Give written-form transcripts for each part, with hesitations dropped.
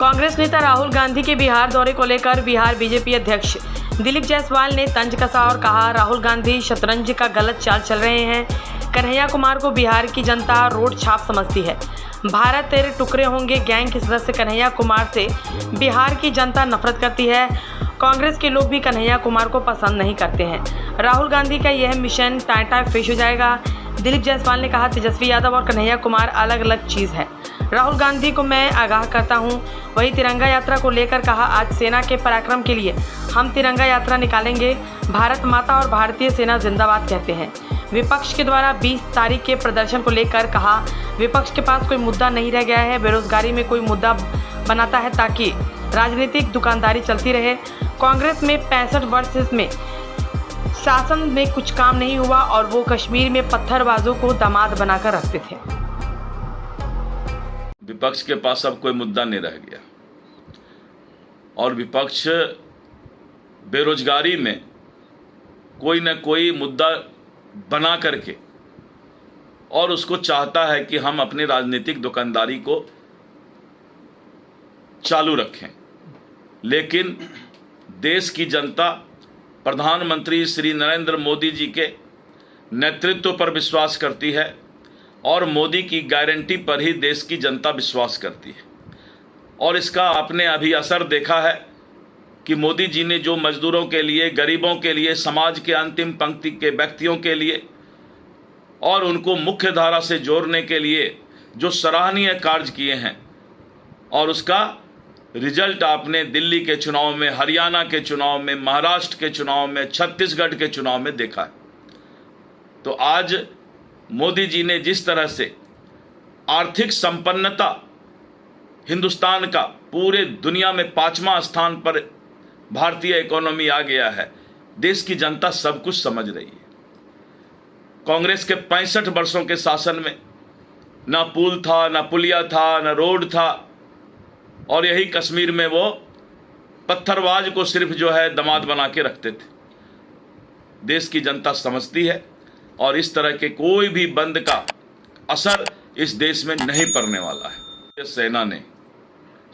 कांग्रेस नेता राहुल गांधी के बिहार दौरे को लेकर बिहार बीजेपी अध्यक्ष दिलीप जायसवाल ने तंज कसा और कहा, राहुल गांधी शतरंज का गलत चाल चल रहे हैं। कन्हैया कुमार को बिहार की जनता रोड छाप समझती है। भारत तेरे टुकड़े होंगे गैंग के सदस्य कन्हैया कुमार से बिहार की जनता नफरत करती है। कांग्रेस के लोग भी कन्हैया कुमार को पसंद नहीं करते हैं। राहुल गांधी का यह मिशन टाटा फिश हो जाएगा। दिलीप जायसवाल ने कहा, तेजस्वी यादव और कन्हैया कुमार अलग अलग चीज़ है। राहुल गांधी को मैं आगाह करता हूं। वही तिरंगा यात्रा को लेकर कहा, आज सेना के पराक्रम के लिए हम तिरंगा यात्रा निकालेंगे। भारत माता और भारतीय सेना जिंदाबाद कहते हैं। विपक्ष के द्वारा 20 तारीख के प्रदर्शन को लेकर कहा, विपक्ष के पास कोई मुद्दा नहीं रह गया है। बेरोजगारी में कोई मुद्दा बनाता है ताकि राजनीतिक दुकानदारी चलती रहे। कांग्रेस में 65 वर्ष में शासन में कुछ काम नहीं हुआ और वो कश्मीर में पत्थरबाजों को दामाद बनाकर रखते थे। विपक्ष के पास अब कोई मुद्दा नहीं रह गया और विपक्ष बेरोजगारी में कोई न कोई मुद्दा बना करके और उसको चाहता है कि हम अपनी राजनीतिक दुकानदारी को चालू रखें। लेकिन देश की जनता प्रधानमंत्री श्री नरेंद्र मोदी जी के नेतृत्व पर विश्वास करती है और मोदी की गारंटी पर ही देश की जनता विश्वास करती है। और इसका आपने अभी असर देखा है कि मोदी जी ने जो मजदूरों के लिए, गरीबों के लिए, समाज के अंतिम पंक्ति के व्यक्तियों के लिए और उनको मुख्य धारा से जोड़ने के लिए जो सराहनीय कार्य किए हैं और उसका रिजल्ट आपने दिल्ली के चुनाव में, हरियाणा के चुनाव में, महाराष्ट्र के चुनाव में, छत्तीसगढ़ के चुनाव में देखा है। तो आज मोदी जी ने जिस तरह से आर्थिक संपन्नता हिंदुस्तान का पूरे दुनिया में 5वां स्थान पर भारतीय इकोनॉमी आ गया है, देश की जनता सब कुछ समझ रही है। कांग्रेस के 65 वर्षों के शासन में ना पुल था, ना पुलिया था, ना रोड था और यही कश्मीर में वो पत्थरबाज को सिर्फ जो है दामाद बना के रखते थे। देश की जनता समझती है और इस तरह के कोई भी बंद का असर इस देश में नहीं पड़ने वाला है। सेना ने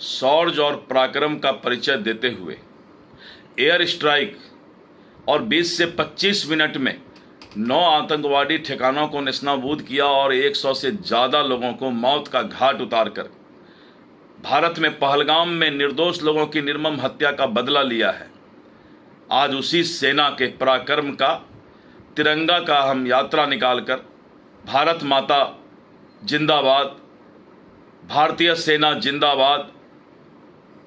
शौर्य और पराक्रम का परिचय देते हुए एयर स्ट्राइक और 20 से 25 मिनट में 9 आतंकवादी ठिकानों को नेस्तनाबूद किया और 100 से ज़्यादा लोगों को मौत का घाट उतार कर भारत में पहलगाम में निर्दोष लोगों की निर्मम हत्या का बदला लिया है। आज उसी सेना के पराक्रम का तिरंगा का हम यात्रा निकालकर भारत माता जिंदाबाद, भारतीय सेना जिंदाबाद,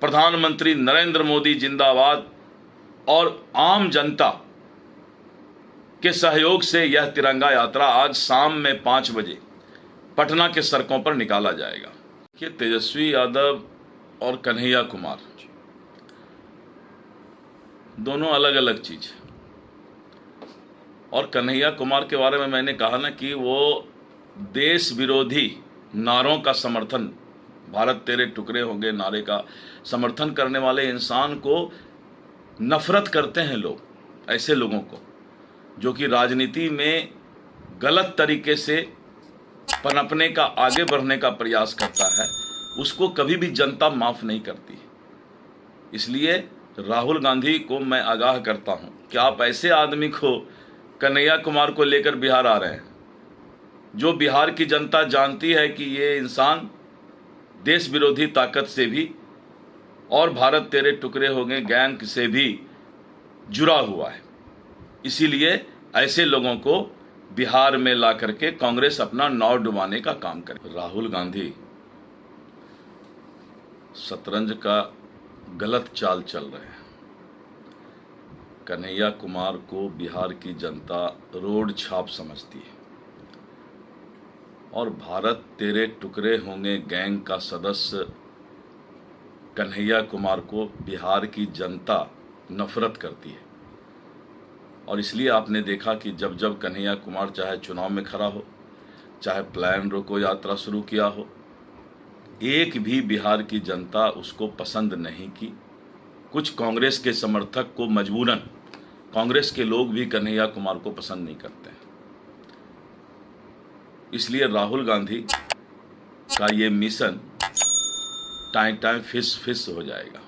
प्रधानमंत्री नरेंद्र मोदी जिंदाबाद और आम जनता के सहयोग से यह तिरंगा यात्रा आज शाम में 5 बजे पटना के सड़कों पर निकाला जाएगा। कि तेजस्वी यादव और कन्हैया कुमार दोनों अलग अलग चीज़ है। और कन्हैया कुमार के बारे में मैंने कहा ना कि वो देश विरोधी नारों का समर्थन, भारत तेरे टुकड़े होंगे नारे का समर्थन करने वाले इंसान को नफरत करते हैं लोग। ऐसे लोगों को जो कि राजनीति में गलत तरीके से पनपने का, आगे बढ़ने का प्रयास करता है, उसको कभी भी जनता माफ़ नहीं करती। इसलिए राहुल गांधी को मैं आगाह करता हूं कि आप ऐसे आदमी को, कन्हैया कुमार को लेकर बिहार आ रहे हैं, जो बिहार की जनता जानती है कि ये इंसान देश विरोधी ताकत से भी और भारत तेरे टुकड़े होंगे गैंग से भी जुड़ा हुआ है। इसीलिए ऐसे लोगों को बिहार में ला करके कांग्रेस अपना नाव डुबाने का काम करे। राहुल गांधी शतरंज का गलत चाल चल रहे हैं। कन्हैया कुमार को बिहार की जनता रोड छाप समझती है और भारत तेरे टुकड़े होंगे गैंग का सदस्य कन्हैया कुमार को बिहार की जनता नफरत करती है। और इसलिए आपने देखा कि जब जब कन्हैया कुमार चाहे चुनाव में खड़ा हो, चाहे प्लान रोको यात्रा शुरू किया हो, एक भी बिहार की जनता उसको पसंद नहीं की। कुछ कांग्रेस के समर्थक को मजबूरन, कांग्रेस के लोग भी कन्हैया कुमार को पसंद नहीं करते हैं। इसलिए राहुल गांधी का ये मिशन टाइम टाइम फिस फिस हो जाएगा।